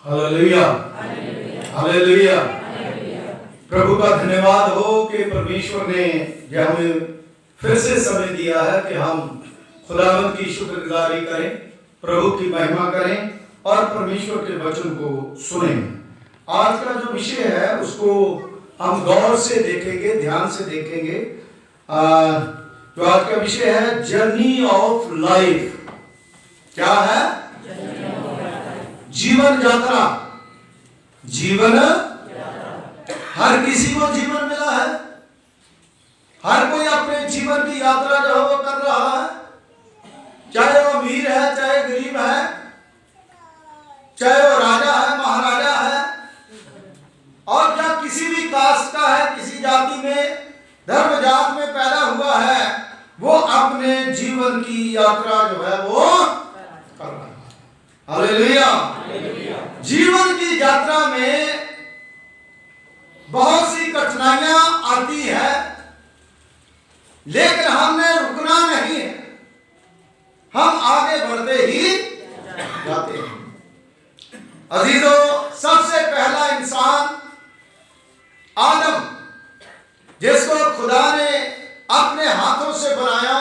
Hallelujah, hallelujah. प्रभु का धन्यवाद हो कि परमेश्वर ने जो हमें फिर से समय दिया है कि हम खुदावंद की शुक्रगुजारी करें, प्रभु की महिमा करें और परमेश्वर के वचन को सुनें। आज का जो विषय है उसको हम गौर से देखेंगे, ध्यान से देखेंगे। जो आज का विषय है जर्नी ऑफ लाइफ। क्या है? जीवन यात्रा। जीवन, हर किसी को जीवन मिला है, हर कोई अपने जीवन की यात्रा जो है वो कर रहा है, चाहे वो अमीर है, चाहे गरीब है, चाहे वो राजा है, महाराजा है, और जब किसी भी कास्ट का है, किसी जाति में, धर्म जात में पैदा हुआ है, वो अपने जीवन की यात्रा जो है वो कर रहा है। हालेलुया। जीवन की यात्रा में बहुत सी कठिनाइयां आती है, लेकिन हमने रुकना नहीं है, हम आगे बढ़ते ही जाते हैं। अजीजों, सबसे पहला इंसान आदम, जिसको खुदा ने अपने हाथों से बनाया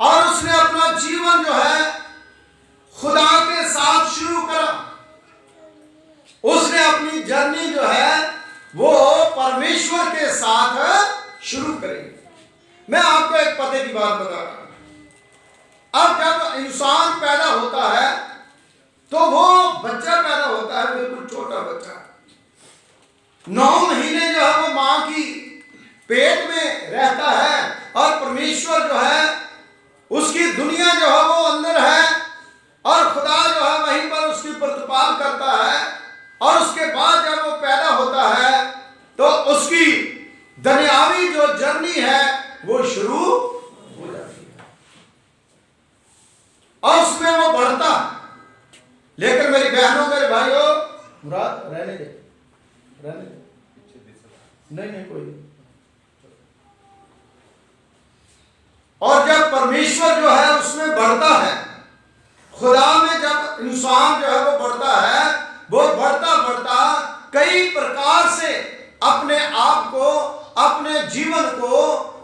और उसने अपना जीवन जो है खुदा के साथ शुरू करा। उसने अपनी जर्नी जो है वो परमेश्वर के साथ शुरू करी। मैं आपको एक पते की बात बता रहा हूं। अब जब इंसान पैदा होता है तो वो बच्चा पैदा होता है, बिल्कुल छोटा बच्चा, 9 महीने जो है वो मां की पेट में रहता है और परमेश्वर जो है उसकी दुनिया जो है वो अंदर है और खुदा जो है वहीं पर उसकी प्रतिपाल करता है। और उसके बाद जब वो पैदा होता है तो उसकी दुनियावी जो जर्नी है वो शुरू हो जाती है और उसमें वो बढ़ता। लेकिन मेरी बहनों, मेरे भाइयों, मुराद रहने दे, नहीं कोई। और जब परमेश्वर जो है उसमें बढ़ता है, खुदा में जब इंसान जो है वो बढ़ता है, वो बढ़ता बढ़ता कई प्रकार से अपने आप को, अपने जीवन को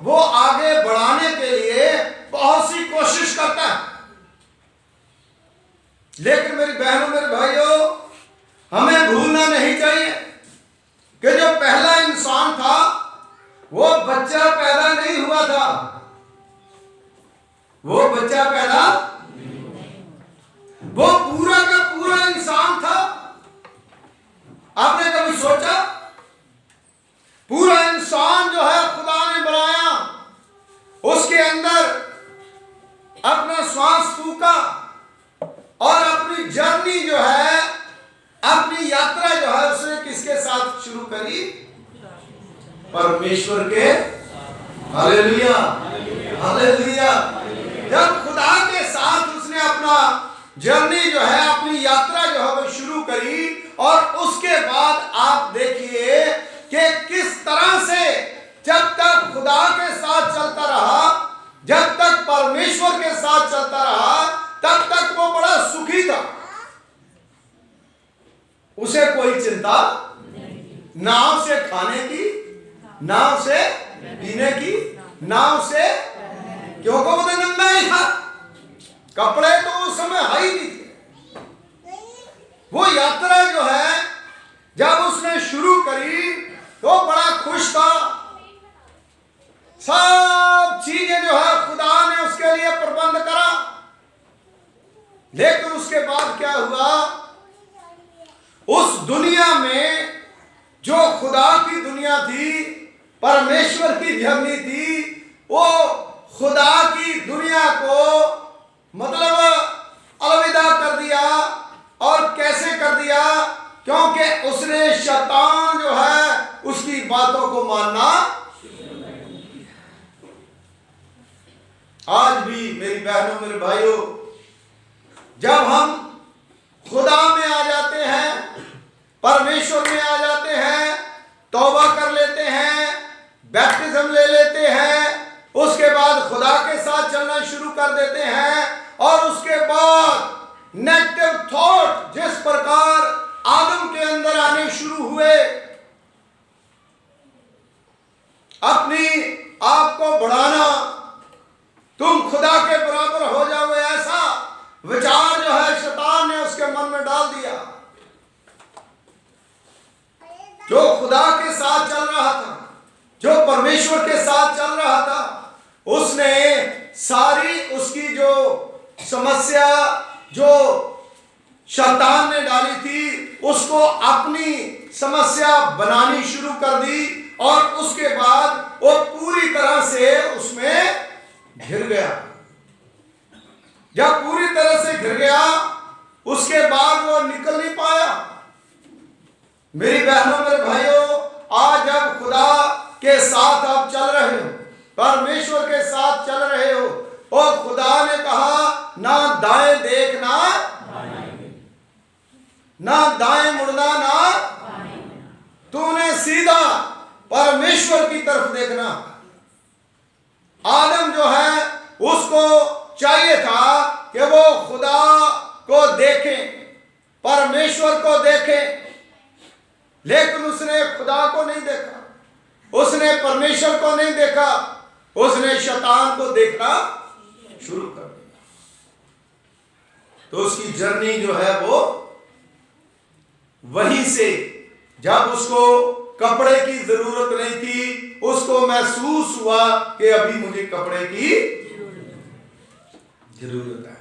वो आगे बढ़ाने के लिए बहुत सी कोशिश करता है। लेकिन मेरी बहनों, मेरे भाइयों, हमें भूलना नहीं चाहिए कि जो पहला इंसान था वो बच्चा पैदा नहीं हुआ था, वो बच्चा पैदा, वो पूरा का पूरा इंसान था। आपने कभी सोचा? पूरा इंसान जो है खुदा ने बनाया, उसके अंदर अपना श्वास फूका और अपनी जर्नी जो है, अपनी यात्रा जो है उसने किसके साथ शुरू करी? परमेश्वर के। Hallelujah, hallelujah. जब खुदा के साथ उसने अपना जर्नी जो है, अपनी यात्रा जो है वो शुरू करी और उसके बाद आप देखिए कि किस तरह से जब तक खुदा के साथ चलता रहा, जब तक परमेश्वर के साथ चलता रहा, तब तक वो बड़ा सुखी था। उसे कोई चिंता ना उसे खाने की, ना उसे पीने की, ना उसे, क्योंकि वो तो नंगा ही था, कपड़े तो उस समय है ही नहीं थे। वो यात्रा जो है जब उसने शुरू करी तो बड़ा खुश था। सब चीजें जो है खुदा ने उसके लिए प्रबंध करा। लेकिन उसके बाद क्या हुआ? उस दुनिया में जो खुदा की दुनिया थी, परमेश्वर की जर्नी थी, वो खुदा की दुनिया को मतलब अलविदा कर दिया। और कैसे कर दिया? क्योंकि उसने शैतान जो है उसकी बातों को मानना। आज भी मेरी बहनों, मेरे भाइयों, जब हम खुदा में आ जाते हैं, परमेश्वर में आ जाते हैं, तौबा कर लेते हैं, बैप्टिज्म ले लेते हैं, उसके बाद खुदा के साथ चलना शुरू कर देते हैं और उसके बाद नेगेटिव थॉट जिस रहा था, जो परमेश्वर के साथ चल रहा था, उसने सारी उसकी जो समस्या जो शैतान ने डाली थी उसको अपनी समस्या बनानी शुरू कर दी, और उसके बाद वो पूरी तरह से उसमें घिर गया। जब पूरी तरह से घिर गया, उसके बाद वो निकल नहीं पाया। मेरी बहनों, मेरे भाइयों, आज जब खुदा के साथ आप चल रहे हो, परमेश्वर के साथ चल रहे हो, और खुदा ने कहा ना दाएं देखना, ना दाएं मुड़ना, ना तूने सीधा परमेश्वर की तरफ देखना। आदम जो है उसको चाहिए था कि वो खुदा को देखे, परमेश्वर को देखे, लेकिन उसने खुदा को नहीं देखा, उसने परमेश्वर को नहीं देखा, उसने शैतान को देखना शुरू कर दिया। तो उसकी जर्नी जो है वो वहीं से, जब उसको कपड़े की जरूरत नहीं थी, उसको महसूस हुआ कि अभी मुझे कपड़े की जरूरत है,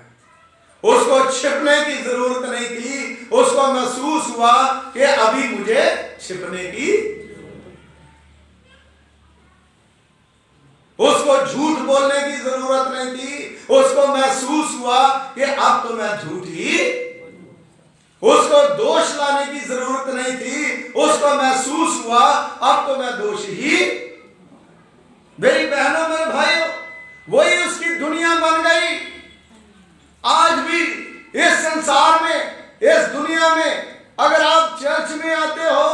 उसको छिपने की जरूरत नहीं थी, उसको महसूस हुआ कि अभी मुझे छिपने की, उसको झूठ बोलने की जरूरत नहीं थी, उसको महसूस हुआ कि अब तो मैं झूठ ही, उसको दोष लाने की जरूरत नहीं थी, उसको महसूस हुआ अब तो मैं दोष ही। मेरी बहनों, मेरे भाइयों, वही उसकी दुनिया बन गई। आज भी इस संसार में, इस दुनिया में, अगर आप चर्च में आते हो,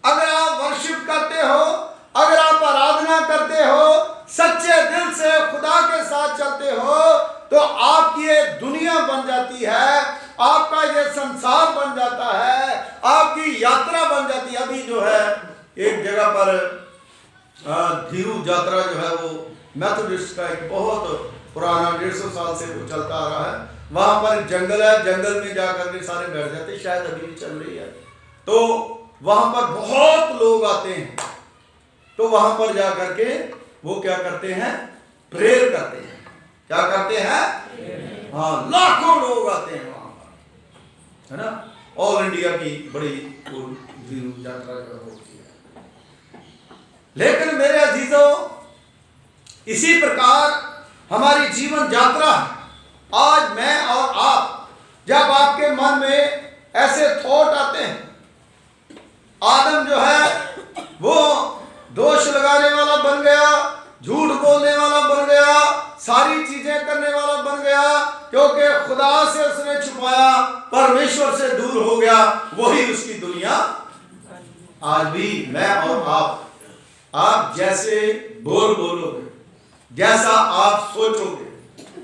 अगर आप वर्शिप करते हो, अगर आप आराधना करते हो, सच्चे दिल से खुदा के साथ चलते हो, तो आपकी ये दुनिया बन जाती है, आपका ये संसार बन जाता है, आपकी यात्रा बन जाती है। अभी जो है एक जगह पर धीरू यात्रा जो है वो मेथोडिस्ट का एक बहुत पुराना 150 साल से वो चलता आ रहा है। वहां पर जंगल है, जंगल में जाकर के सारे बैठ जाते, शायद अभी भी चल रही है। तो वहां पर बहुत लोग आते हैं, तो वहां पर जाकर के वो क्या करते हैं, प्रेयर करते हैं। क्या करते हैं? हाँ, लाखों लोग आते हैं वहां पर, है ना। ऑल इंडिया की बड़ी यात्रा होती है। लेकिन मेरे अजीजों, इसी प्रकार हमारी जीवन यात्रा, आज मैं और आप, जब आपके मन में ऐसे थॉट आते हैं, आदम जो है वो दोष लगाने वाला बन गया, झूठ बोलने वाला बन गया, सारी चीजें करने वाला बन गया, क्योंकि खुदा से उसने छुपाया, परमेश्वर से दूर हो गया। वही उसकी दुनिया आज भी मैं और आप जैसे बोलोगे, जैसा आप सोचोगे,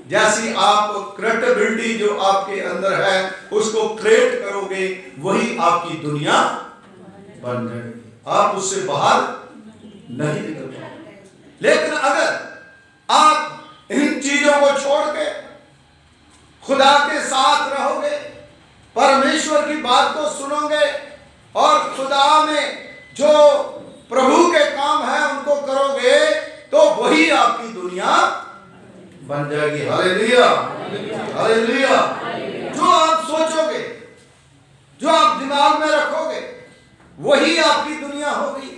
जैसी आप क्रिएटिविटी जो आपके अंदर है उसको क्रिएट करोगे, वही आपकी दुनिया बन जाएगी। आप उससे बाहर नहीं निकल पाओगे। लेकिन अगर आप इन चीजों को छोड़ के खुदा के साथ रहोगे, परमेश्वर की बात को सुनोगे, और खुदा में जो प्रभु के काम है उनको करोगे, तो वही आपकी दुनिया बन जाएगी। Hallelujah, hallelujah. जो आप सोचोगे, जो आप दिमाग में रखोगे, वही आपकी दुनिया होगी।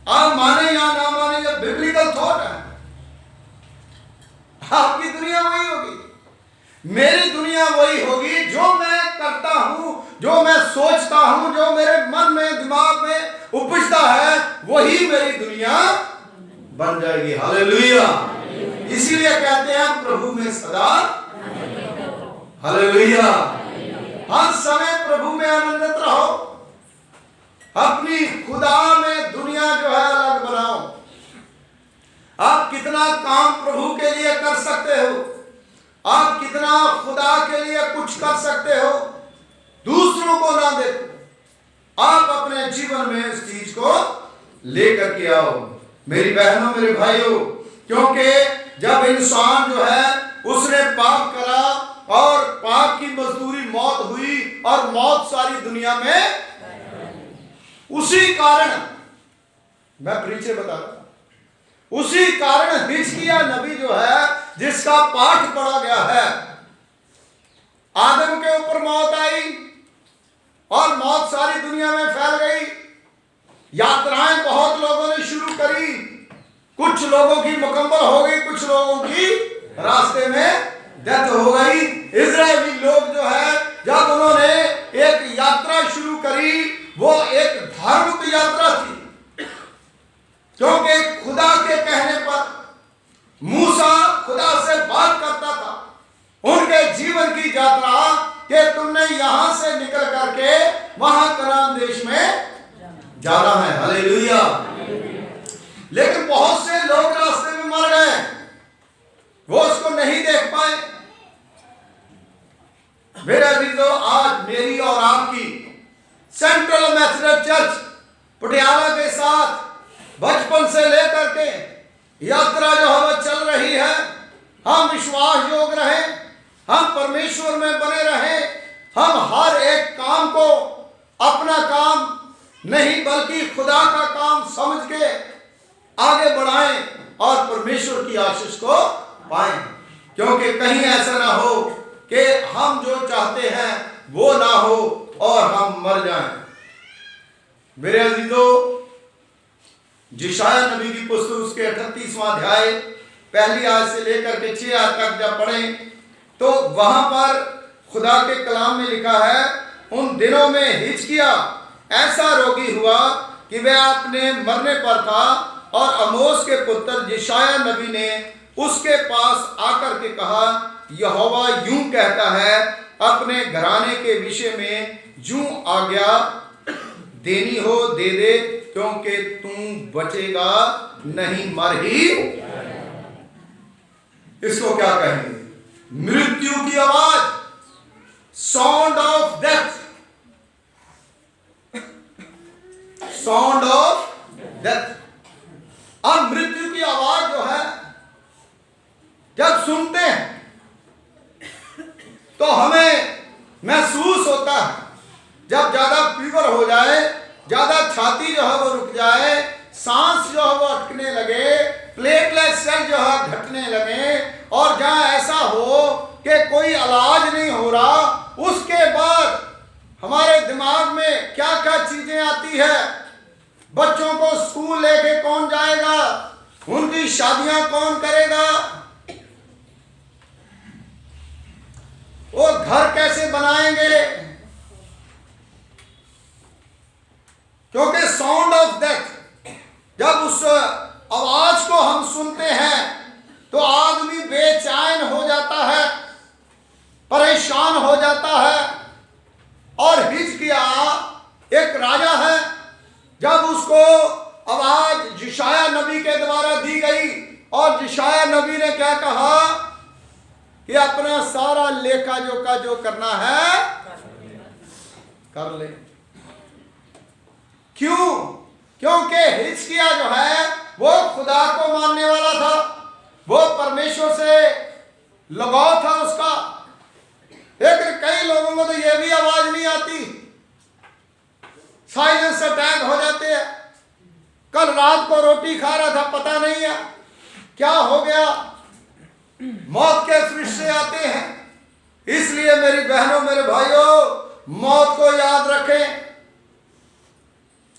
आप माने या ना माने, ये बिब्लिकल थॉट है, आपकी दुनिया वही होगी। मेरी दुनिया वही होगी जो मैं करता हूं, जो मैं सोचता हूं, जो मेरे मन में, दिमाग में उपजता है, वही मेरी दुनिया बन जाएगी। हालेलुया। इसीलिए कहते हैं प्रभु में सदा, हालेलुया, हर समय प्रभु में आनंदित रहो। अपनी खुदा में दुनिया जो है अलग बनाओ। आप कितना काम प्रभु के लिए कर सकते हो, आप कितना खुदा के लिए कुछ कर सकते हो, दूसरों को ना देखो, आप अपने जीवन में इस चीज को लेकर के आओ। मेरी बहनों, मेरे भाइयों, क्योंकि जब इंसान जो है उसने पाप करा और पाप की मजदूरी मौत हुई, और मौत सारी दुनिया में उसी कारण मैं प्रीचर बता रहा हूं, उसी कारण हिजकिय्याह नबी जो है, जिसका पाठ पढ़ा गया है, आदम के ऊपर मौत आई और मौत सारी दुनिया में फैल गई। यात्राएं बहुत लोगों ने शुरू करी, कुछ लोगों की मुकम्मल हो गई, कुछ लोगों की रास्ते में डेथ हो गई। इजरायली लोग जो है, जब उन्होंने एक यात्रा शुरू करी, वो एक धार्मिक यात्रा थी, क्योंकि खुदा के कहने पर मूसा खुदा से बात करता था। उनके जीवन की यात्रा कि तुमने यहां से निकल करके वहां कनान देश में जाना है। हालेलुया। लेकिन बहुत से लोग रास्ते में मर गए, वो उसको नहीं देख पाए। मेरे अजीजों, आज मेरी और आपकी सेंट्रल मेथोडिस्ट चर्च पटियाला के साथ बचपन से लेकर के यात्रा जो है वो चल रही है। हम विश्वास योग रहे, हम परमेश्वर में बने रहे, हम हर एक काम को अपना काम नहीं बल्कि खुदा का काम समझ के आगे बढ़ाएं और परमेश्वर की आशीष को पाएं, क्योंकि कहीं ऐसा ना हो कि हम जो चाहते हैं वो ना हो और हम मर जाएं। मेरे अजीजों, यशायाह नबी की पुस्तक उसके 38वां अध्याय पहली आयत से लेकर के 6 आयत तक जब पढ़ें तो वहां पर खुदा के कलाम में लिखा है, उन दिनों में हिजकिय्याह ऐसा रोगी हुआ कि वह अपने मरने पर था, और आमोस के पुत्र यशायाह नबी ने उसके पास आकर के कहा, यहोवा यूं कहता है, अपने घराने के विषय में जो आज्ञा देनी हो दे दे, क्योंकि तू बचेगा नहीं, मर ही। इसको क्या कहेंगे? मृत्यु की आवाज, sound of death, sound of death. अब मृत्यु की आवाज जो है जब सुनते हैं तो हमें महसूस होता है, जब ज्यादा फीवर हो जाए, ज्यादा छाती जो है वो रुक जाए, सांस जो है वो अटकने लगे, प्लेटलेट सेल जो है घटने लगे, और जहां ऐसा हो कि कोई इलाज नहीं हो रहा, उसके बाद हमारे दिमाग में क्या क्या चीजें आती है। बच्चों को स्कूल लेके कौन जाएगा, उनकी शादियां कौन करेगा, वो घर कैसे बनाएंगे, क्योंकि साउंड ऑफ डेथ, जब उस आवाज को हम सुनते हैं तो आदमी बेचैन हो जाता है, परेशान हो जाता है। और हिजकिय्याह एक राजा है, जब उसको आवाज यशायाह नबी के द्वारा दी गई, और यशायाह नबी ने क्या कहा कि अपना सारा लेखा जोखा जो करना है कर ले। क्यों? क्योंकि हिजकिय्याह जो है वो खुदा को मानने वाला था, वो परमेश्वर से लगाव था उसका। लेकिन कई लोगों को तो यह भी आवाज नहीं आती, साइलेंस अटैक हो जाते हैं। कल रात को रोटी खा रहा था, पता नहीं है क्या हो गया, मौत के फरिश्ते आते हैं। इसलिए मेरी बहनों, मेरे भाइयों, मौत को याद रखें।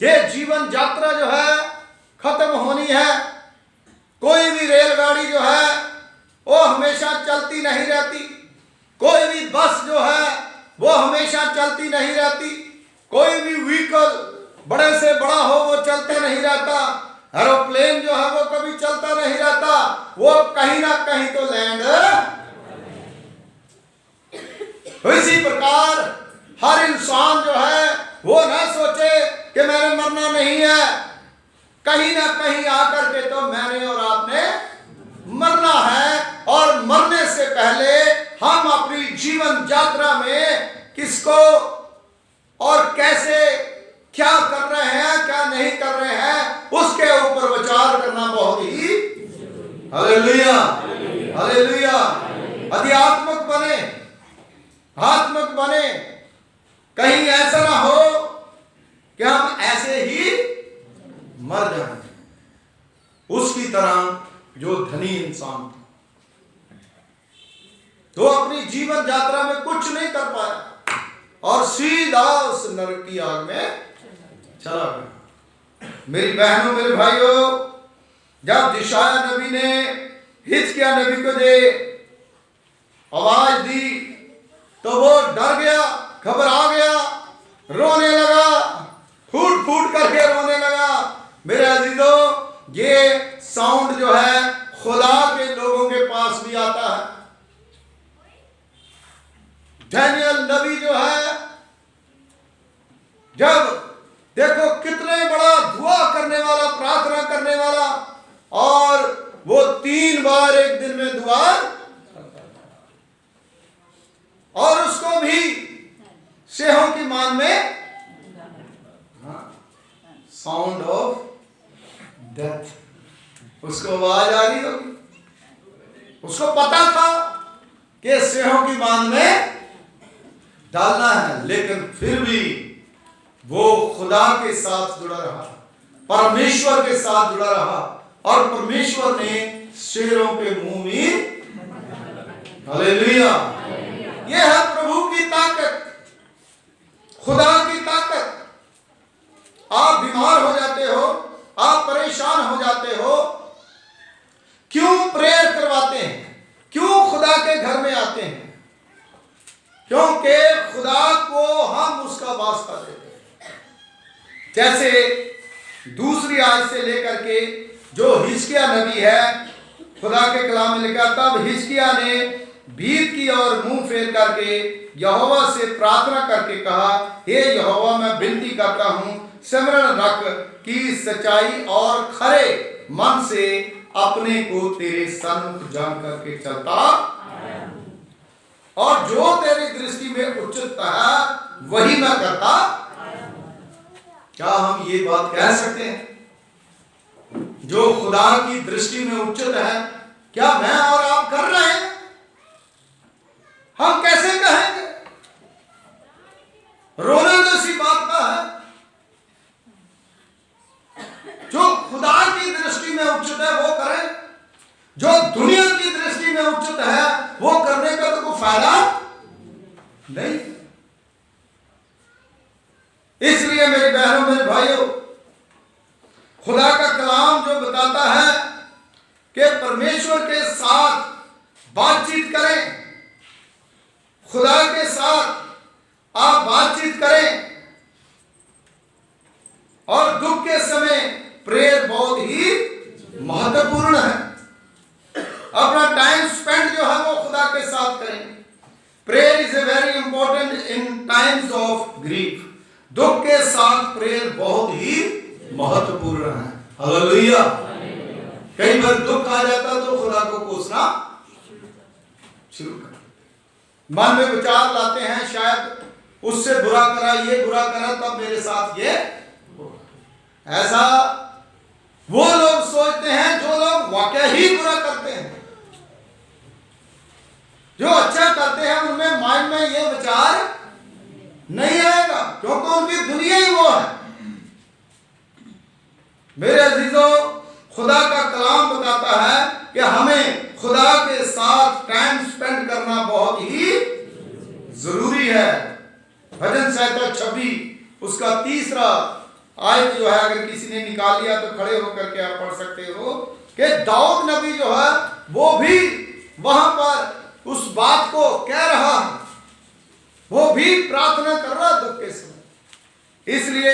ये जीवन यात्रा जो है खत्म होनी है। कोई भी रेलगाड़ी जो है वो हमेशा चलती नहीं रहती, कोई भी बस जो है वो हमेशा चलती नहीं रहती, कोई भी व्हीकल बड़े से बड़ा हो वो चलते नहीं रहता, एरोप्लेन जो है वो कभी चलता नहीं रहता, वो कहीं ना कहीं तो लैंड। इसी प्रकार हर इंसान जो है वो ना सोचे कि मैंने मरना नहीं है, कहीं ना कहीं आकर के तो मैंने और आपने मरना है। और मरने से पहले हम अपनी जीवन यात्रा में किसको और कैसे, क्या कर रहे हैं, क्या नहीं कर रहे हैं, उसके ऊपर विचार करना बहुत ही। Hallelujah, hallelujah. आध्यात्मिक बने, आत्मिक बने। कहीं ऐसा ना हो कि हम ऐसे ही मर जाएंगे, उसकी तरह जो धनी इंसान था, तो अपनी जीवन यात्रा में कुछ नहीं कर पाया और सीधा उस नरक की आग में चला गया। मेरी बहनों, मेरे भाइयों, जब यशायाह नबी ने हिजकिय्याह नबी को ये आवाज दी तो वो डर गया, घबरा गया, रोने लगा, फूट फूट करके रोने लगा। मेरे अजीजों, ये साउंड जो है खुदा के लोगों के पास भी आता है। डैनियल नबी जो है, जब देखो कितने बड़ा दुआ करने वाला, प्रार्थना करने वाला, और वो 3 बार एक दिन में दुआ, और उसको भी सेहों की मान में साउंड ऑफ डेथ, उसको आवाज आ रही होगी। उसको पता था कि सेहों की मान में डालना है, लेकिन फिर भी वो खुदा के साथ जुड़ा रहा, परमेश्वर के साथ जुड़ा रहा, और परमेश्वर ने शेरों के मुंह में, हालेलुया, ये है प्रभु की ताकत, खुदा की ताकत। आप बीमार हो जाते हो, आप परेशान हो जाते हो, क्यों प्रेयर करवाते हैं, क्यों खुदा के घर में आते हैं? क्योंकि खुदा को हम उसका वास्ता देते हैं। जैसे दूसरी आयत से लेकर के जो हिजकिय्याह नबी है, खुदा के कलाम में लिखा, तब हिजकिय्याह ने भीत की और मुंह फेर करके यहोवा से प्रार्थना करके कहा, हे यहोवा, मैं विनती करता हूं, स्मरण रख कि सच्चाई और खरे मन से अपने को तेरे सन्मुख जान करके चलता, और जो तेरी दृष्टि में उचित है वही मैं करता। क्या हम ये बात कह सकते हैं? जो खुदा की दृष्टि में उचित है, क्या मैं और आप कर रहे हैं? हम कैसे कहेंगे? रोने तो इसी बात का है। जो खुदा की दृष्टि में उचित है वो करें, जो दुनिया की दृष्टि में उचित है वो करने का तो कोई फायदा नहीं। इसलिए मेरे बहनों, मेरे भाइयों, खुदा का कलाम जो बताता है कि परमेश्वर के साथ बातचीत करें, खुदा के साथ आप बातचीत करें, और दुख के समय प्रेयर बहुत ही महत्वपूर्ण है। अपना टाइम स्पेंड जो है वो खुदा के साथ करें। Prayer is a very important in times of grief. दुख के साथ प्रेयर बहुत ही महत्वपूर्ण है। हालेलुया। कई बार दुख आ जाता तो खुदा को कोसना शुरू कर, मन में विचार लाते हैं, शायद उससे बुरा करा, ये बुरा करा, तब मेरे साथ ये, ऐसा वो लोग सोचते हैं जो लोग वाकई ही बुरा करते हैं। जो अच्छा करते हैं उनमें माइंड में ये विचार नहीं आएगा, क्योंकि उनकी दुनिया ही वो है। मेरे अजीजों, खुदा का कलाम बताता है कि हमें खुदा के साथ टाइम स्पेंड करना बहुत ही जरूरी है। भजन संहिता 26 उसका 3रा आयत जो है, अगर किसी ने निकाल लिया तो खड़े होकर के आप पढ़ सकते हो कि दाऊद नबी जो है वो भी वहां पर उस बात को कह रहा है, वो भी प्रार्थना कर रहा दुख के समय। इसलिए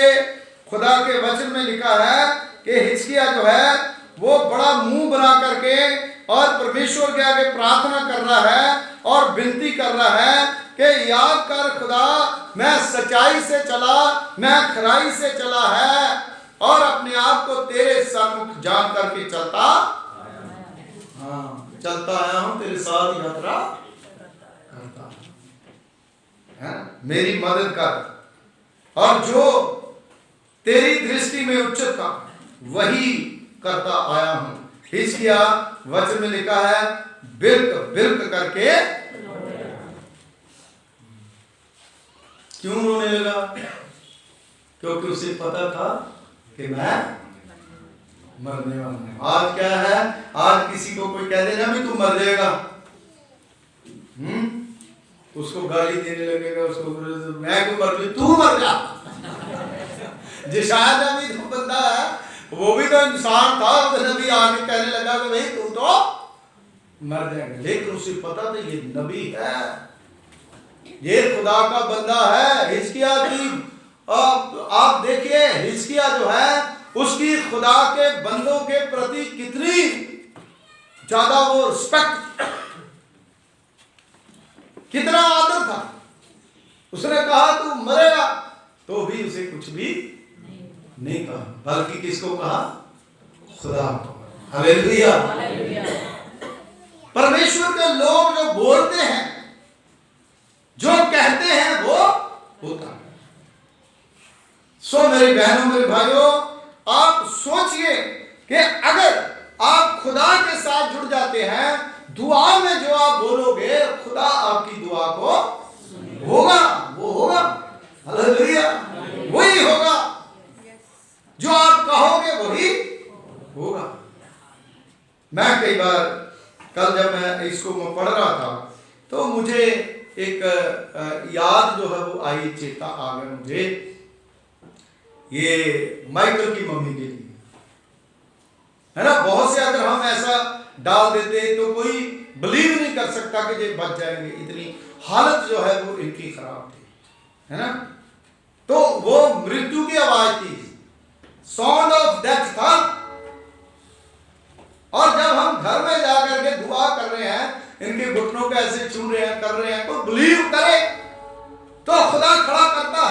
खुदा के वचन में लिखा है कि हिजकिय्याह जो है वो बड़ा मुंह बना करके और परमेश्वर के आगे प्रार्थना कर रहा है और विनती कर रहा है कि याद कर खुदा, मैं सच्चाई से चला, मैं खराई से चला है, और अपने आप को तेरे सन्मुख जान करके चलता आया हूं, तेरे साथ यात्रा करता है, मेरी मदद कर, और जो तेरी दृष्टि में उचित था वही करता आया हूं। हिजकिय्याह वचन में लिखा है, बिल्क बिल्क करके क्यों रोने लगा? क्योंकि उसे पता था कि मैं मरने वाला है। आज क्या है, आज किसी को कोई कह देना भी तू मर जाएगा, उसको गाली देने लगेगा, उसको मैं क्यों मर, तू मर जा। जिशायद अभी तो बंदा है, वो भी तो इंसान था, उसने भी आगे कहने लगा कि भाई तू तो मर जाएगा, लेकिन उसे पता था ये नबी है, ये खुदा का बंदा है। हिजकिया की आप देखिए, हिजकिया जो है उसकी खुदा के बंदों के प्रति कितनी ज्यादा वो रिस्पेक्ट, कितना आदर था। उसने कहा तू मरेगा, तो भी उसे कुछ भी नहीं कहा, बल्कि किसको कहा, खुदा को। हालेलुया। परमेश्वर के लोग जो बोलते हैं, जो कहते हैं, वो होता है। सो मेरी बहनों, मेरे भाइयों, आप सोचिए कि अगर आप खुदा के साथ जुड़ जाते हैं, दुआ में जो आप बोलोगे, खुदा आपकी दुआ को होगा, वो होगा। हालेलुया। वही होगा जो आप कहोगे, वही होगा। मैं कई बार, कल जब मैं इसको पढ़ रहा था, तो मुझे एक याद जो है वो आई, चेता आ गया मुझे, ये माइकल की मम्मी के लिए, है ना। बहुत से अगर हम ऐसा डाल देते तो कोई बिलीव नहीं कर सकता कि ये बच जाएंगे, इतनी हालत जो है वो इनकी खराब थी, है ना। तो वो मृत्यु की आवाज थी, साउंड ऑफ डेथ था। और जब हम घर में जाकर के दुआ कर रहे हैं, इनके घुटनों को ऐसे छू रहे हैं, कर रहे हैं, तो बिलीव करे तो खुदा खड़ा करता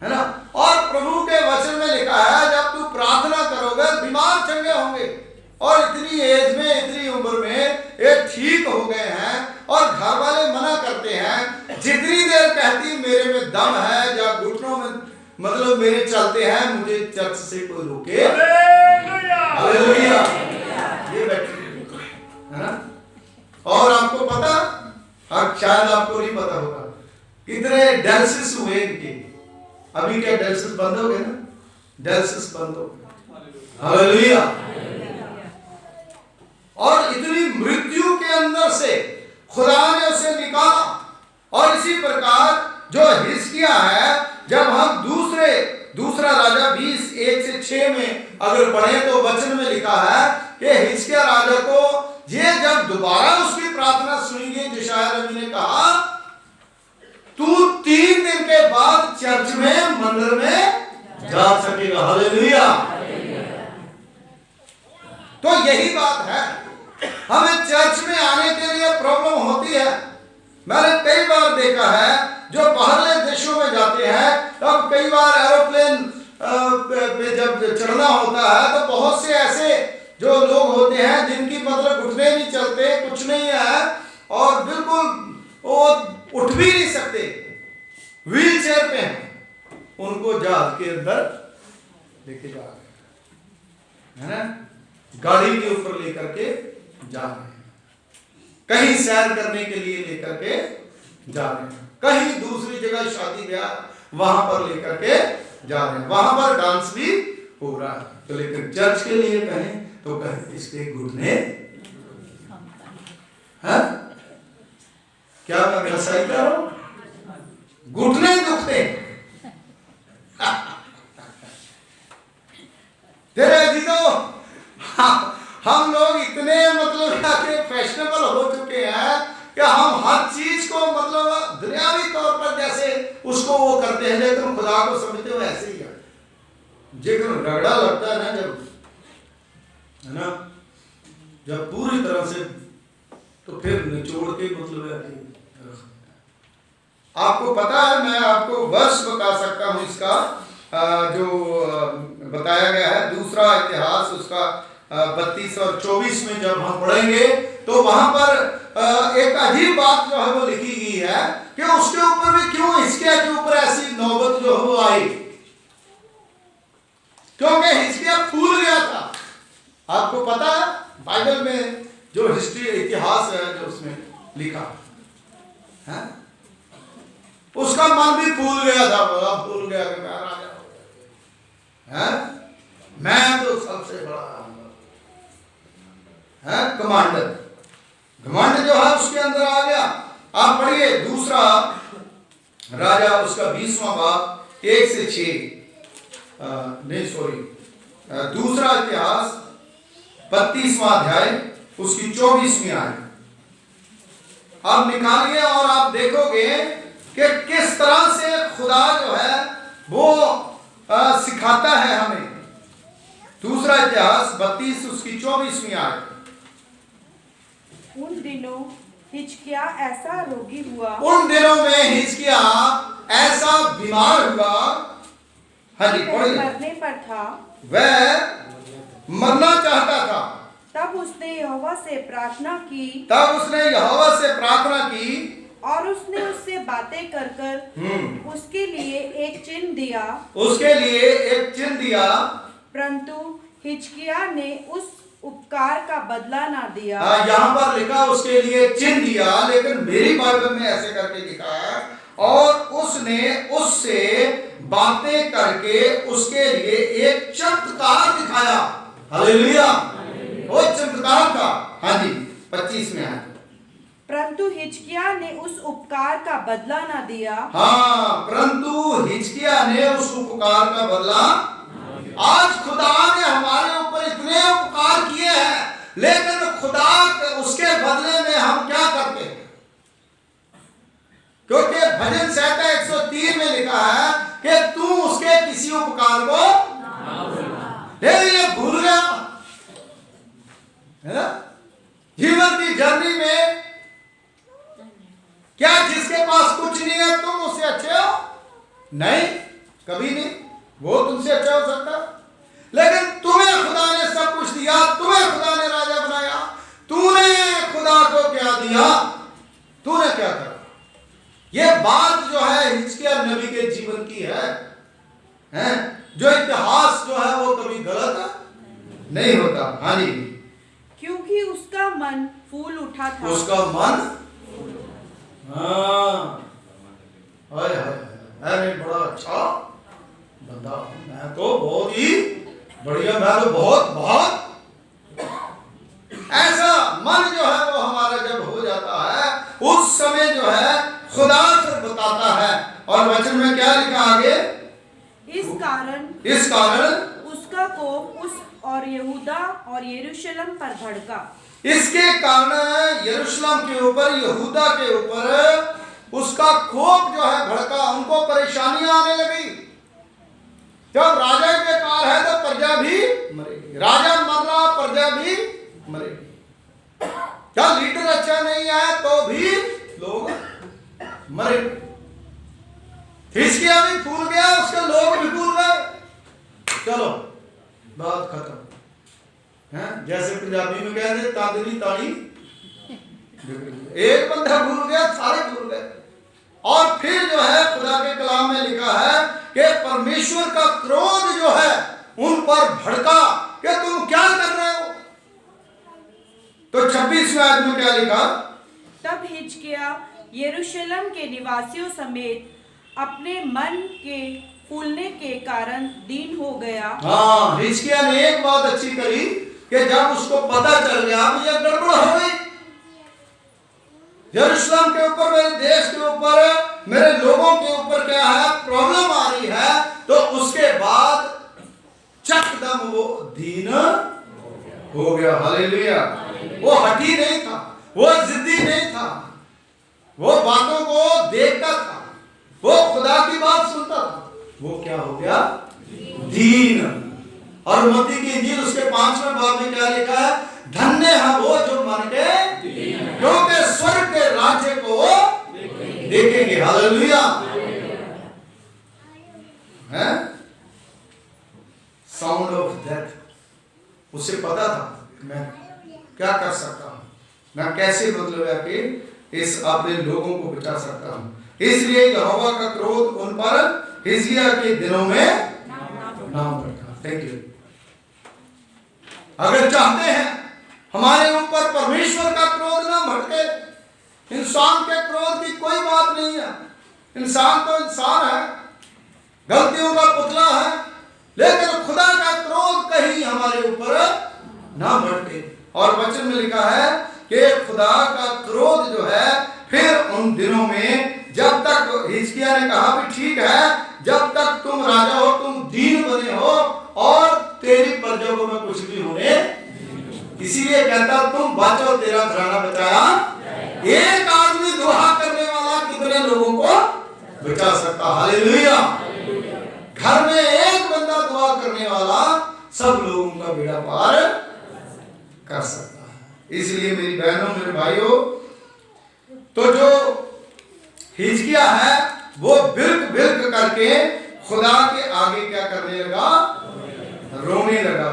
है ना। और प्रभु के वचन में लिखा है, जब तू प्रार्थना करोगे बीमार चंगे होंगे। और इतनी एज में, इतनी उम्र में ये ठीक हो गए हैं, और घर वाले मना करते हैं, जितनी देर कहती मेरे में दम है या घुटनों में मतलब मेरे चलते हैं, मुझे चर्च से कोई रोके। हालेलुया। ये बैठी है ना। और आपको पता, अब शायद आपको नहीं पता होगा, कितने डायलिसिस हुए इनके। अभी क्या डायलिसिस बंद हो गए ना, डायलिसिस बंद हो गए। हालेलुया। और इतनी मृत्यु के अंदर से खुदा ने उसे निकाला। और इसी प्रकार जो हिजकिया है, जब हम दूसरा राजा 20:1-6 में अगर पढ़े, तो वचन में लिखा है कि हिजकिया राजा को ये जब दोबारा उसकी प्रार्थना सुनी गई, जिशाया नबी ने कहा तू 3 दिन के बाद चर्च में, मंदिर में जा सकेगा। हालेलुया। तो यही बात है, हमें चर्च में आने के लिए प्रॉब्लम होती है। मैंने कई बार देखा है, जो बाहरले देशों में जाते हैं, तब कई बार एरोप्लेन पे जब चढ़ना होता है, तो बहुत से ऐसे जो लोग होते हैं जिनकी मतलब घुटने नहीं चलते, कुछ नहीं है, और बिल्कुल वो उठ भी नहीं सकते, व्हील चेयर पे हैं, उनको जहाज के अंदर लेके जा रहे हैं, है ना, गाड़ी के ऊपर लेकर के जा रहे हैं, कहीं सैर करने के लिए लेकर के जा रहे हैं, कहीं दूसरी जगह शादी ब्याह वहां पर लेकर के जा रहे हैं, वहां पर डांस भी हो रहा है। तो लेकिन चर्च के लिए कहें तो कहें इसके घुटने, हाँ क्या मैं सही कह रहा हूं, घुटने दुखते। तेरे जीतो, हम लोग इतने मतलब फैशनेबल हो चुके हैं कि हम हर चीज को मतलब दुनियावी तौर पर जैसे उसको वो करते हैं, लेकिन खुदा को समझते हुए ऐसे ही है। जिक्र रगड़ा लगता है ना, जब है ना, जब पूरी तरह से, तो फिर निचोड़ के मतलब आपको पता है, मैं आपको वर्ष बता सकता हूं इसका, जो बताया गया है दूसरा इतिहास उसका 32 और 24 में जब हम पढ़ेंगे, तो वहां पर एक अजीब बात जो है वो लिखी गई है कि उसके ऊपर भी क्यों, हिजकिया के ऊपर ऐसी नौबत जो है वो आई, क्योंकि हिजकिया फूल गया था। आपको पता है बाइबल में जो हिस्ट्री इतिहास है जो उसमें लिखा है, उसका मन भी फूल गया था, बड़ा फूल गया कि मैं राजा हो गया, मैं तो सबसे बड़ा हूं, है कमांडर। घमंड जो है उसके अंदर आ गया। आप पढ़िए दूसरा राजा उसका 20वां बाब 1 से 6, नहीं सॉरी, दूसरा इतिहास 32वां अध्याय उसकी 24वीं आयत आप निकालिए और आप देखोगे कि किस तरह से खुदा जो है वो सिखाता है हमें। दूसरा इतिहास 32 उसकी 24वीं आयत। उन दिनों हिजकिय्याह ऐसा रोगी हुआ, उन दिनों में हिजकिय्याह ऐसा बीमार हुआ, हाँ जी वह पढ़िए, मरने पर था। वह मरना चाहता था। तब उसने यहोवा से प्रार्थना की, तब उसने यहोवा से प्रार्थना की और उसने उससे बातें कर कर उसके लिए एक चिन्ह दिया। उसके लिए एक चिन्ह दिया, परंतु हिजकिय्याह ने उस उपकार का बदला ना दिया। यहाँ पर लिखा उसके लिए चिन्ह दिया, लेकिन मेरी बाइबल में ऐसे करके लिखा है और उसने उससे बातें करके उसके लिए एक चमत्कार दिखाया। हालेलुया, वो चमत्कार था। हाँ जी 25 में है। परंतु हिजकिय्याह ने उस उपकार का बदला ना दिया। हाँ, परंतु हिजकिय्याह ने उस उपकार का बदला। आज खुदा ने हमारे ऊपर इतने उपकार किए हैं, लेकिन खुदा उसके बदले में हम क्या करते हैं? क्योंकि भजन संहिता 103 में लिखा है कि तू उसके किसी उपकार को ये भूल गया है ना। जीवन की जर्नी में क्या जिसके पास कुछ नहीं है तुम उससे अच्छे हो? नहीं, कभी नहीं। वो तुमसे अच्छा हो सकता, लेकिन तुम्हें खुदा ने सब कुछ दिया, तुम्हें खुदा ने राजा बनाया, तूने खुदा को क्या दिया? तूने क्या करा? ये बात जो है हिजकिय्याह नबी के जीवन की है? जो इतिहास जो है वो कभी गलत नहीं होता। हाँ जी, क्योंकि उसका मन फूल उठा था। उसका मन, हाँ, अरे बड़ा अच्छा बंदा, मैं तो बहुत ही बढ़िया, मैं तो बहुत बहुत ऐसा मन जो है वो हमारा जब हो जाता है उस समय जो है खुदा से बताता है। और वचन में क्या लिखा आगे? इस कारण उसका कोप उस और यहूदा और यरूशलेम पर भड़का। इसके कारण यरूशलेम के ऊपर, यहूदा के ऊपर उसका कोप जो है भड़का। उनको परेशानियां आने लगी। जब राजा बेकार है तो प्रजा भी मरेगी, राजा मर रहा प्रजा भी मरेगी। जब लीडर अच्छा नहीं है तो भी लोग मरेंगे। हिजकिय्याह भी फूल गया, उसके लोग भी फूल गए। चलो बात खत्म है। जैसे पंजाबी में कहते तांदली ताड़ी, एक बंदा भूल गया सारे भूल गए। और फिर जो है खुदा के कलाम में लिखा है कि परमेश्वर का क्रोध जो है उन पर भड़का कि तुम क्या कर रहे हो। तो 26वें आयत में क्या लिखा? तब हिजकिय्याह यरूशलेम के निवासियों समेत अपने मन के फूलने के कारण दीन हो गया। हाँ, हिजकिय्याह ने एक बात अच्छी करी कि जब उसको पता चल गया अब ये गड़बड़ हो गई, यरूशलेम के ऊपर, मेरे देश के ऊपर, मेरे लोगों के ऊपर क्या है प्रॉब्लम आ रही है, तो उसके बाद चकदम वो दीन हो गया। हालेलुया। वो हठी नहीं था, वो जिद्दी नहीं था, वो बातों को देखता था, वो खुदा की बात सुनता था। वो क्या हो गया? दीन। और मत्ती की इंजील उसके 5वें बाब में क्या लिखा है? धन्य है वो जो मन के, क्योंकि स्वर्ग के राज्य को देखेंगे। हालेलुया। हैं? साउंड ऑफ डेथ, उसे पता था मैं क्या कर सकता हूं, मैं कैसे मतलब है कि इस अपने लोगों को बचा सकता हूं। इसलिए यहोवा का क्रोध उन पर हिजकिय्याह के दिनों में नाम रखा। Thank you. अगर चाहते हैं हमारे ऊपर परमेश्वर का क्रोध ना भड़के, इंसान के क्रोध की कोई बात नहीं है। इंसान तो इंसान है, गलतियों का पुतला है, लेकिन खुदा का क्रोध कहीं हमारे ऊपर ना भड़के। और वचन में लिखा है कि खुदा का क्रोध जो है फिर उन दिनों में, जब तक हिजकिय्याह ने कहा भी ठीक है, जब तक तुम राजा हो, तुम दीन बने हो और तेरी प्रजा को मैं कुछ भी होने, इसीलिए कहता तुम बचो तेरा घराना बचाया। एक आदमी दुआ करने वाला कितने लोगों को बचा सकता। हालेलुया। घर में एक बंदा दुआ करने वाला सब लोगों का बेड़ा पार कर सकता है। इसलिए मेरी बहनों, मेरे भाइयों, तो जो हिजकिय्याह है वो बिल्क बिल्क करके खुदा के आगे क्या करने लगा, रोने लगा।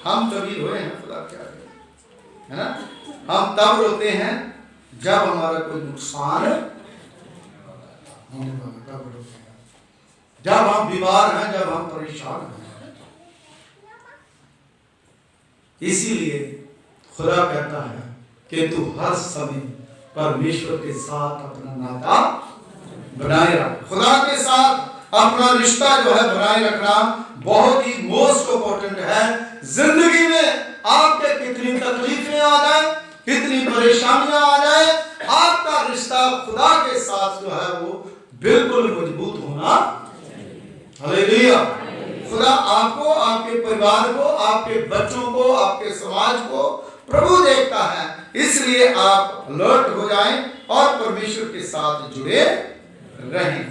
हम कभी रोए हैं खुदा के आगे, है ना? हम तब रोते हैं जब हमारा कोई नुकसान होने वाला, तब रोते हैं। जब हम बीमार हैं, जब हम परेशान हैं। इसीलिए खुदा कहता है कि तू हर समय परमेश्वर के साथ अपना नाता बनाए रख। खुदा के साथ अपना रिश्ता जो है बनाए रखना बहुत ही मोस्ट इम्पोर्टेंट है। जिंदगी में आपके कितनी तकलीफें आ जाए, कितनी परेशानियां आ जाए, आपका रिश्ता खुदा के साथ जो है वो बिल्कुल मजबूत होना। हालेलुया। खुदा आपको, आपके परिवार को, आपके बच्चों को, आपके समाज को प्रभु देखता है। इसलिए आप अलर्ट हो जाएं और परमेश्वर के साथ जुड़े रहें।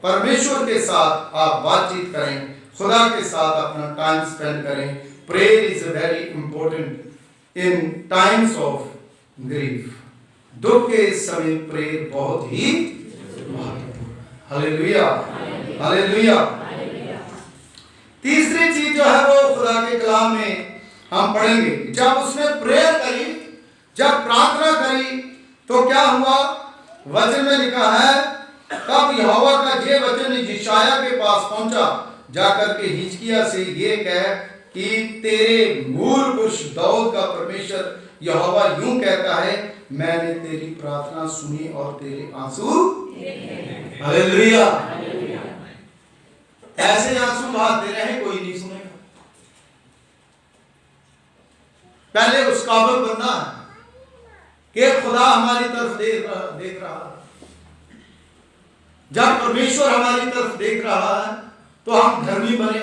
परमेश्वर के साथ आप बातचीत करें, खुदा के साथ अपना टाइम स्पेंड करें। Prayer is very important in times of grief. दुख के इस समय प्रेयर बहुत ही महत्वपूर्ण है। Hallelujah, hallelujah. तीसरी चीज जो है वो खुदा के कलाम में हम पढ़ेंगे। जब उसने प्रेयर करी, जब प्रार्थना करी, तो क्या हुआ? वचन में लिखा है, तब यहोवा का ये वचन यशायाह के पास पहुंचा, जाकर के हिजकिय्याह से ये कह कि तेरे मूल पुरुष दाऊद का परमेश्वर यहोवा यूं कहता है, मैंने तेरी प्रार्थना सुनी और तेरे आंसू। हालेलुया। ऐसे आंसू बहाते रहे, कोई नहीं सुनेगा। पहले उस काबिल बनना है कि खुदा हमारी तरफ देख रहा है। जब परमेश्वर हमारी तरफ देख रहा है तो हम धर्मी बने,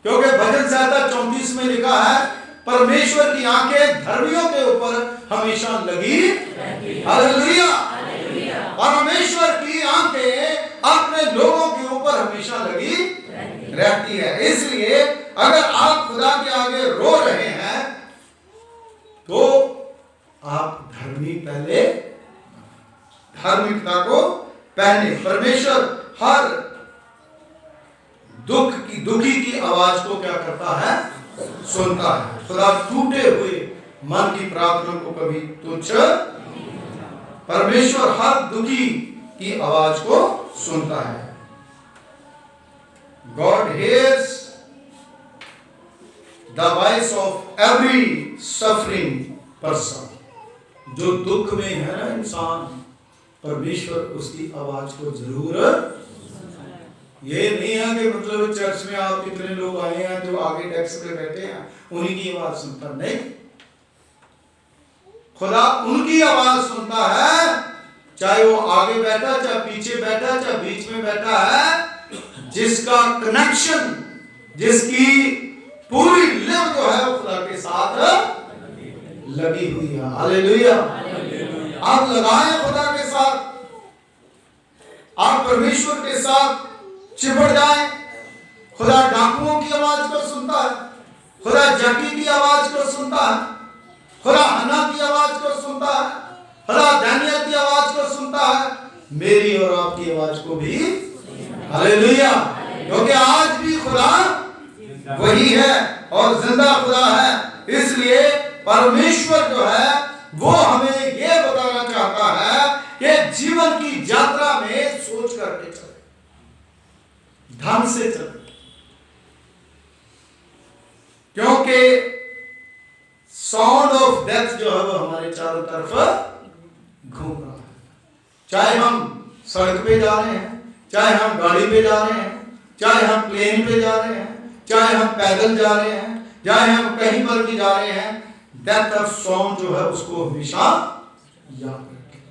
क्योंकि भजन संहिता 34 में लिखा है, परमेश्वर की आंखें धर्मियों के ऊपर हमेशा लगी। हालेलुया। परमेश्वर की आंखें अपने लोगों के ऊपर हमेशा लगी रहती है। इसलिए अगर आप खुदा के आगे रो रहे हैं तो आप धर्मी पहले, धार्मिकता को पहने। परमेश्वर हर दुखी की आवाज को क्या करता है? सुनता है। खुदा टूटे हुए मन की प्रार्थना को कभी तुच्छ, परमेश्वर हर दुखी की आवाज को सुनता है। God hears the voice of every suffering person. जो दुख में है ना इंसान, परमेश्वर उसकी आवाज को जरूर। ये नहीं है कि मतलब चर्च में आप कितने लोग आए हैं जो आगे डेस्क पे बैठे हैं उन्हीं की आवाज सुनता, नहीं। खुदा उनकी आवाज सुनता है, चाहे वो आगे बैठा, चाहे पीछे बैठा, चाहे बीच में बैठा है, जिसका कनेक्शन, जिसकी पूरी लिव जो है वो खुदा के साथ लगी हुई है। हालेलुया। आप लगाएं खुदा के साथ, आप परमेश्वर के साथ चिपट जाएं। खुदा डाकुओं की आवाज को सुनता है, खुदा जकी की आवाज को सुनता है, खुदा हन्ना की आवाज को सुनता है, खुदा दानियल की आवाज को सुनता है, मेरी और आपकी आवाज को भी। हालेलुया। क्योंकि आज भी खुदा वही है और जिंदा खुदा है। इसलिए परमेश्वर जो है वो हमें ये बताना चाहता है कि जीवन की यात्रा में सोच करके चले, ढंग से चले, क्योंकि साउंड ऑफ डेथ जो है वो हमारे चारों तरफ घूम रहा है। चाहे हम सड़क पे जा रहे हैं, चाहे हम गाड़ी पे जा रहे हैं, चाहे हम प्लेन पे जा रहे हैं, चाहे हम पैदल जा रहे हैं, चाहे हम कहीं पर भी जा रहे हैं, डेथ ऑफ साउंड जो है उसको हमेशा याद रखें।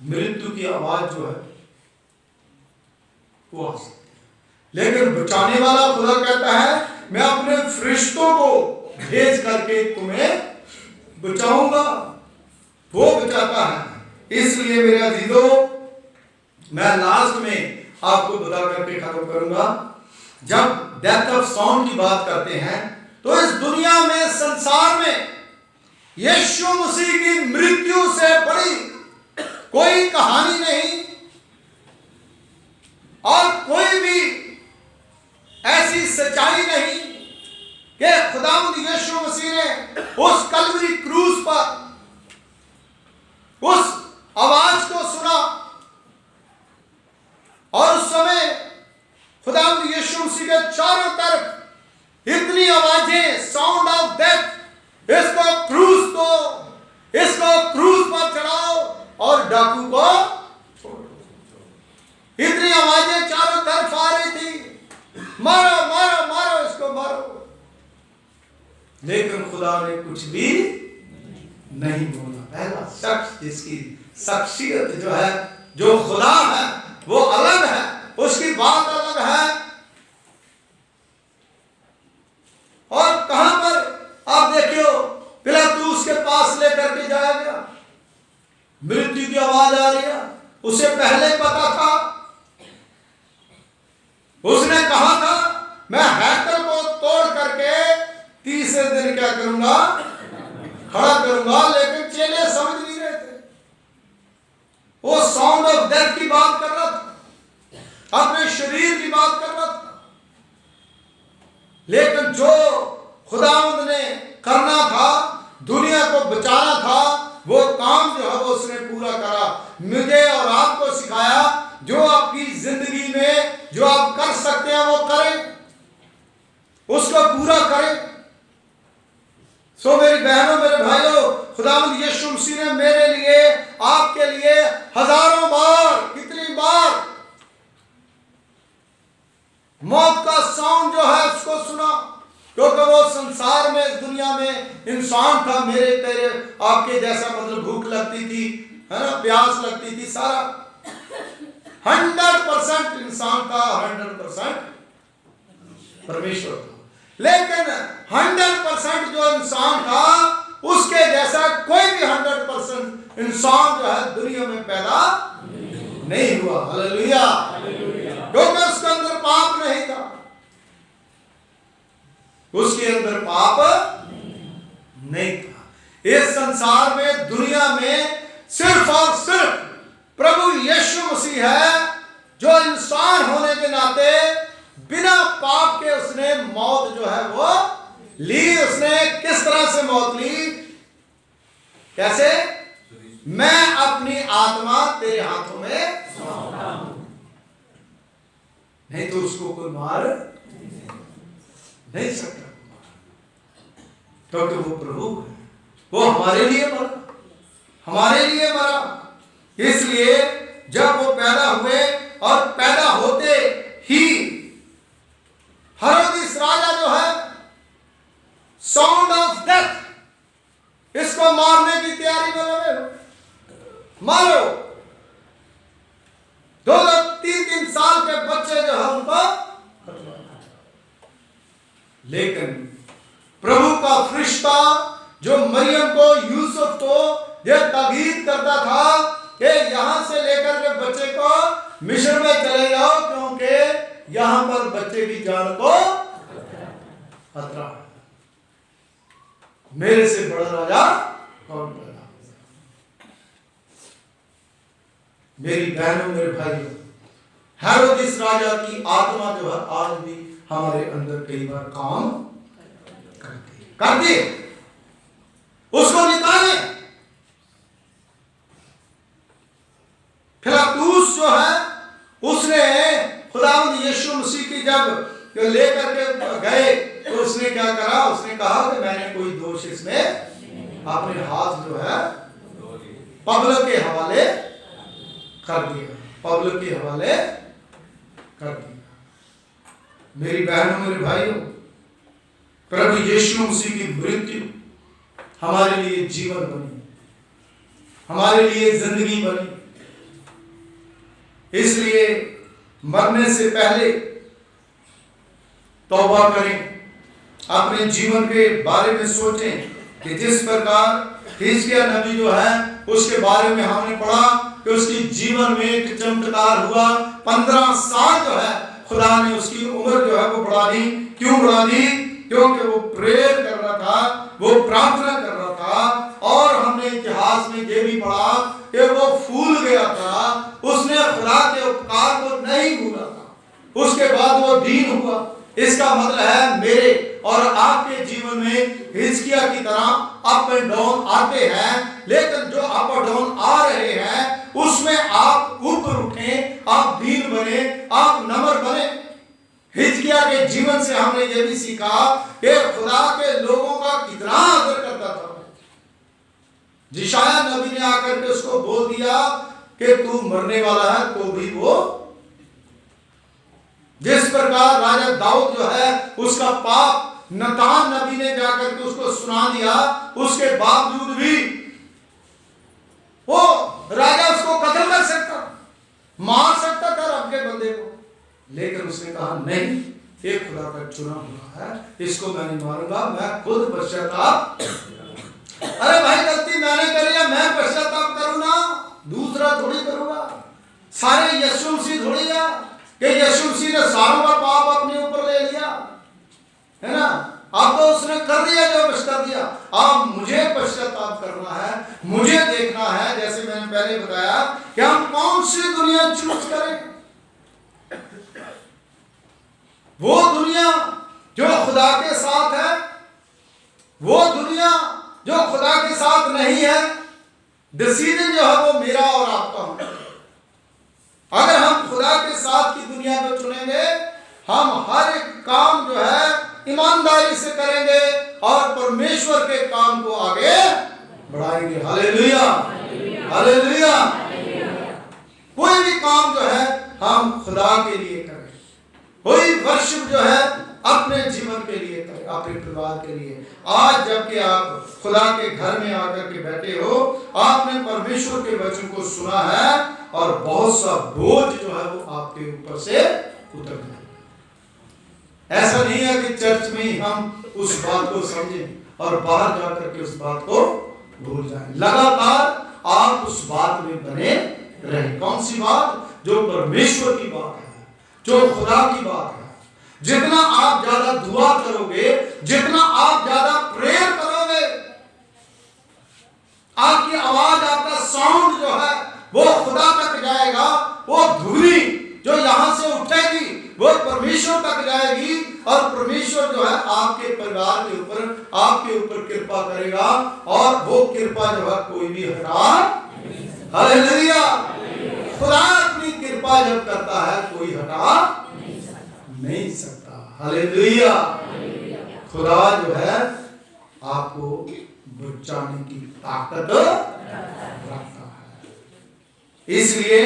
मृत्यु की आवाज जो है वो आ सकती है, लेकिन बचाने वाला खुदा कहता है मैं अपने फरिश्तों को भेज करके तुम्हें बचाऊंगा। वो बचाता है। इसलिए मेरे अजीजों, मैं लास्ट में आपको बता करके खत्म करूंगा। जब डेथ ऑफ साउंड की बात करते हैं तो इस दुनिया में, संसार में यीशु मसीह की मृत्यु से बड़ी कोई कहानी नहीं और कोई भी ऐसी सच्चाई नहीं कि खुदावंद यीशु मसीह ने उस कलवरी क्रूस पर उस आवाज को सुना और उस समय खुदावंद यीशु मसीह के चारों तरफ इतनी आवाजें, साउंड ऑफ डेथ, इसको क्रूस दो, इसको क्रूस पर चढ़ाओ और डाकू को छोड़ो। इतनी आवाजें चारों तरफ आ रही थी, मारो मारो मारो, इसको मारो। लेकिन खुदा ने कुछ भी नहीं बोला। पहला शख्स जिसकी शख्सियत जो है, जो खुदा है, वो अलग है, उसकी बात अलग है। और कहां पर आप देखियो, पिलातुस के पास लेकर के जाया गया, मृत्यु की आवाज आ रही है, उसे पहले पता था। उसने कहा था मैं हैकल को तोड़ करके तीसरे दिन क्या करूंगा, खड़ा करूंगा। लेकिन चेले समझ नहीं रहे थे। वो साउंड ऑफ डेथ की बात कर रहा था, अपने शरीर की बात कर रहा था। लेकिन जो खुदावंद ने करना था, दुनिया को बचाना था, वो काम जो है वो उसने पूरा करा। मुझे और आपको सिखाया जो आपकी जिंदगी में जो आप कर सकते हैं वो करें, उसको पूरा करें। सो मेरी बहनों, मेरे भाइयों, खुदावंद यीशु मसीह ने मेरे लिए, आपके लिए हजारों बार, कितनी बार मौत का साउंड जो है उसको सुना, क्योंकि वो संसार में, इस दुनिया में इंसान था, मेरे तेरे आपके जैसा, मतलब भूख लगती थी, है ना, प्यास लगती थी, सारा 100% इंसान था, 100% परमेश्वर था। लेकिन 100% जो इंसान था, उसके जैसा कोई भी 100% इंसान जो है दुनिया में पैदा नहीं हुआ। हालेलुया। क्योंकि उसके अंदर पाप नहीं था, उसके अंदर पाप नहीं था। इस संसार में, दुनिया में सिर्फ और सिर्फ प्रभु यीशु मसीह है जो इंसान होने के नाते बिना पाप के उसने मौत जो है वो ली। उसने किस तरह से मौत ली? कैसे? मैं अपनी आत्मा तेरे हाथों में सौंपता हूं, नहीं तो उसको कोई मार नहीं सकता, क्योंकि वो प्रभु है, वो हमारे लिए मरा, हमारे लिए मरा। इसलिए जब वो पैदा हुए और पैदा होते ही हेरोदिस राजा जो है, साउंड ऑफ डेथ, इसको मारने की तैयारी में लगे, मारो। 2-3 साल के बच्चे जो है उनको, लेकिन प्रभु का फरिश्ता जो मरियम को, यूसुफ को यह ताकीद करता था कि यहां से लेकर के बच्चे को मिस्र में चले जाओ, क्योंकि यहां पर बच्चे की जान को खतरा है। मेरे से बड़ा राजा कौन पैदा? मेरी बहनों, मेरे भाइयों, हेरोदिस राजा की आत्मा जो है आज भी हमारे अंदर कई बार काम करती है। उसको निकाले। पिलातुस जो है, उसने खुदावंद यीशु मसीह की जब लेकर के गए तो उसने क्या करा? उसने कहा कि मैंने कोई दोष इसमें, अपने हाथ जो है पब्लिक के हवाले कर दिया, पब्लिक के हवाले कर दिया। मेरी बहनों, मेरे भाइयों, प्रभु यीशु मसीह की मृत्यु हमारे लिए जीवन बनी, हमारे लिए जिंदगी बनी। इसलिए मरने से पहले तौबा करें, अपने जीवन के बारे में सोचें कि जिस प्रकार हिजकिय्याह नबी जो है उसके बारे में हमने पढ़ा कि उसकी जीवन में एक चमत्कार हुआ। 15 साल जो है खुदा ने उसकी उम्र जो है वो बढ़ा दी। क्यों बढ़ा दी? क्योंकि वो प्रेयर कर रहा था, वो प्रार्थना कर रहा था। और हमने इतिहास में ये भी पढ़ा कि वो फूल गया था, उसने खुदा के उपकार को नहीं भूला था, उसके बाद वो दीन हुआ। इसका मतलब है मेरे और आपके जीवन में हिजकिय्याह की तरह अप एंड डाउन आते हैं, लेकिन जो अप और डाउन आ रहे हैं उसमें आप ऊपर उठें, आप दीन बने, आप नम्र बने। हिजकिय्याह के जीवन से हमने ये भी सीखा कि खुदा के लोगों का कितना आदर करता था। यशायाह नबी ने आकर के उसको बोल दिया कि तू मरने वाला है, तो भी वो जिस प्रकार राजा दाऊद जो है उसका पाप नतान नबी ने जाकर के उसको सुना दिया, उसके बावजूद भी वो राजा उसको कत्ल कर सकता, मार सकता था रब के बंदे को, लेकिन उसने कहा नहीं, ये खुदा का चुना हुआ है, इसको मैं नहीं मारूंगा, मैं खुद पश्चाताप। अरे भाई गलती मैंने करी है, मैं पश्चाताप करूंगा, दूसरा थोड़ी करूंगा। सारे यीशु मसीह थोड़ी है कि यीशु मसीह ने सारों का पाप अपने ऊपर ले लिया, है ना। अब तो उसने कर दिया जो बस कर दिया। अब मुझे पश्चाताप करना है, मुझे देखना है, जैसे मैंने पहले बताया कि हम कौन सी दुनिया चूज करें। वो दुनिया जो खुदा के साथ है, वो दुनिया जो खुदा के साथ नहीं है। डिसीजन जो है वो मेरा और आपका होगा। अगर हम खुदा के साथ की दुनिया को चुनेंगे, हम हर एक काम जो है ईमानदारी से करेंगे और परमेश्वर के काम को आगे बढ़ाएंगे। Hallelujah, hallelujah. कोई भी काम जो है हम खुदा के लिए करें, कोई वर्शिप जो है अपने जीवन के लिए करें, अपने परिवार के लिए। आज जबकि आप खुदा के घर में आकर के बैठे हो, आपने परमेश्वर के वचन को सुना है और बहुत सा बोझ जो है वो आपके ऊपर से उतर गया। ऐसा नहीं है कि चर्च में ही हम उस बात को समझें और बाहर जाकर के उस बात को भूल जाएं। लगातार आप उस बात में बने रहें। कौन सी बात? जो परमेश्वर की बात है, जो खुदा की बात है। जितना आप ज्यादा दुआ करोगे, जितना आप ज्यादा प्रेयर करोगे, आपकी आवाज, आपका साउंड जो है वो खुदा तक जाएगा। वो धुरी जो यहां से उठेगी वो परमेश्वर तक जाएगी और परमेश्वर जो है आपके परिवार के ऊपर, आपके ऊपर कृपा करेगा और वो कृपा जो है कोई भी हटा। हालेलुया। खुदा अपनी कृपा जब करता है कोई हटा नहीं सकता। हालेलुया। खुदा जो है आपको बचाने की ताकत रखता है। इसलिए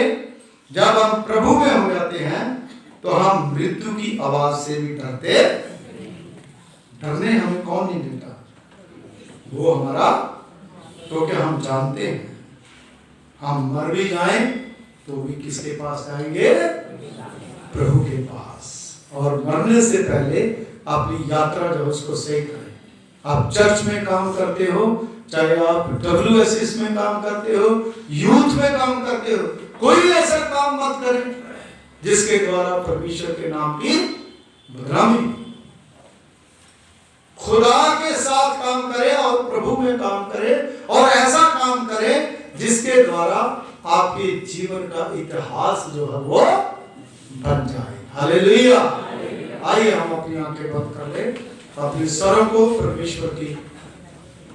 जब हम प्रभु में हो जाते हैं तो हम मृत्यु की आवाज से भी डरते। डरने हमें कौन नहीं देता? वो हमारा, क्योंकि हम जानते हैं हम मर भी जाएं तो भी किसके पास जाएंगे? प्रभु के पास। और मरने से पहले अपनी यात्रा जो उसको सही करें। आप चर्च में काम करते हो, चाहे आप WSS में काम करते हो, यूथ में काम करते हो, कोई ऐसा काम मत करें जिसके द्वारा परमेश्वर के नाम की बदनामी। खुदा के साथ काम करें और प्रभु में काम करें और ऐसा काम करें जिसके द्वारा आपके जीवन का इतिहास जो है वो बन जाए। हालेलुया। आइए हम अपनी आंखें बंद कर लें, अपने सरों को परमेश्वर की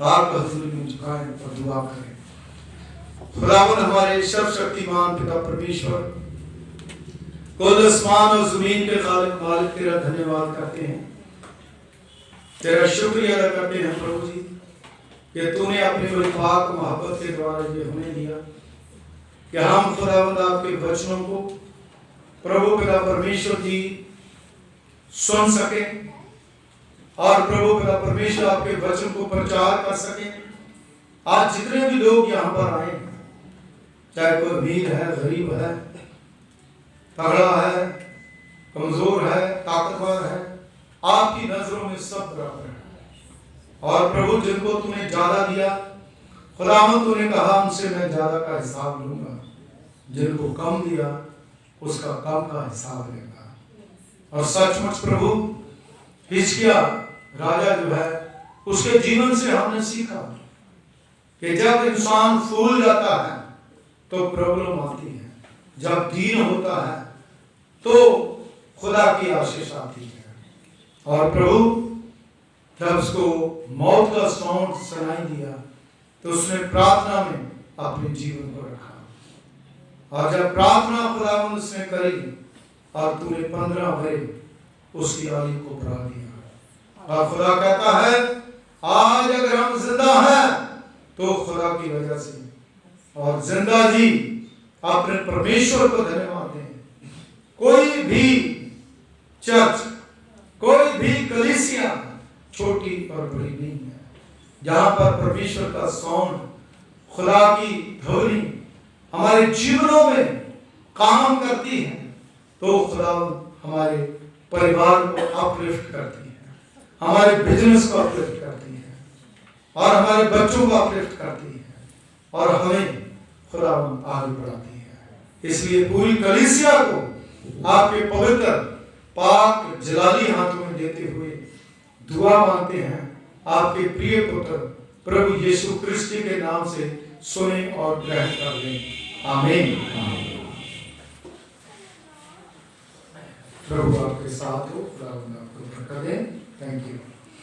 पाक हजूरी में झुकाएं और दुआ करें। खुदावंद हमारे सर्वशक्तिमान पिता परमेश्वर, कुल आसमान और जमीन के खालिक मालिक, तेरा धन्यवाद करते हैं, तेरा शुक्रिया अदा करते हैं प्रभु जी कि तूने अपनी बड़ी पाक मोहब्बत के द्वारा ये हमें दिया कि हम खुदावंद आपके वचनों को प्रभु पिता परमेश्वर की सुन सके और प्रभु पिता परमेश्वर आपके वचन को प्रचार कर सके। आज जितने भी लोग यहाँ पर आए, चाहे कोई अमीर है, गरीब है, तगड़ा है, कमजोर है, ताकतवर है, आपकी नजरों में सब बराबर है। और प्रभु जिनको तूने ज्यादा दिया, खुदावंद तूने कहा उनसे मैं ज्यादा का हिसाब लूंगा, जिनको कम दिया उसका कम का हिसाब लेगा। और सचमुच प्रभु हिजकिय्याह राजा जो है, उसके जीवन से हमने सीखा कि जब इंसान फूल जाता है तो प्रॉब्लम आती है, जब दीन होता है तो खुदा की आशीष आती है। और प्रभु जब उसको मौत का साउंड सुनाई दिया तो उसने प्रार्थना में अपने जीवन को रखा। और जब प्रार्थना खुदावंद उसने करी और तूने 15 बरस उसकी आयु को बढ़ा दिया। और खुदा कहता है आज अगर हम जिंदा हैं तो खुदा की वजह से, और जिंदा जी अपने परमेश्वर को धन्यवाद दें। कोई भी चर्च, कोई भी कलीसिया छोटी और बड़ी नहीं है। जहां पर परमेश्वर का साउंड, खुदा की ध्वनि हमारे जीवनों में काम करती है तो खुदा हमारे परिवार को अपलिफ्ट करती है, हमारे बिजनेस को अपलिफ्ट करती है, और हमारे बच्चों को अपलिफ्ट करती है, और हमें खुदा आगे बढ़ाती है। इसलिए पूरी कलीसिया को आपके पवित्र पाक जलाली हाथों में देते हुए दुआ मांगते हैं। आपके प्रिय पुत्र प्रभु यीशु क्रिस्त के नाम से सुने और ग्रहण कर लें। आमीन। प्रभु आपके साथ हो, खुदा आपको बरकत दे। Thank you.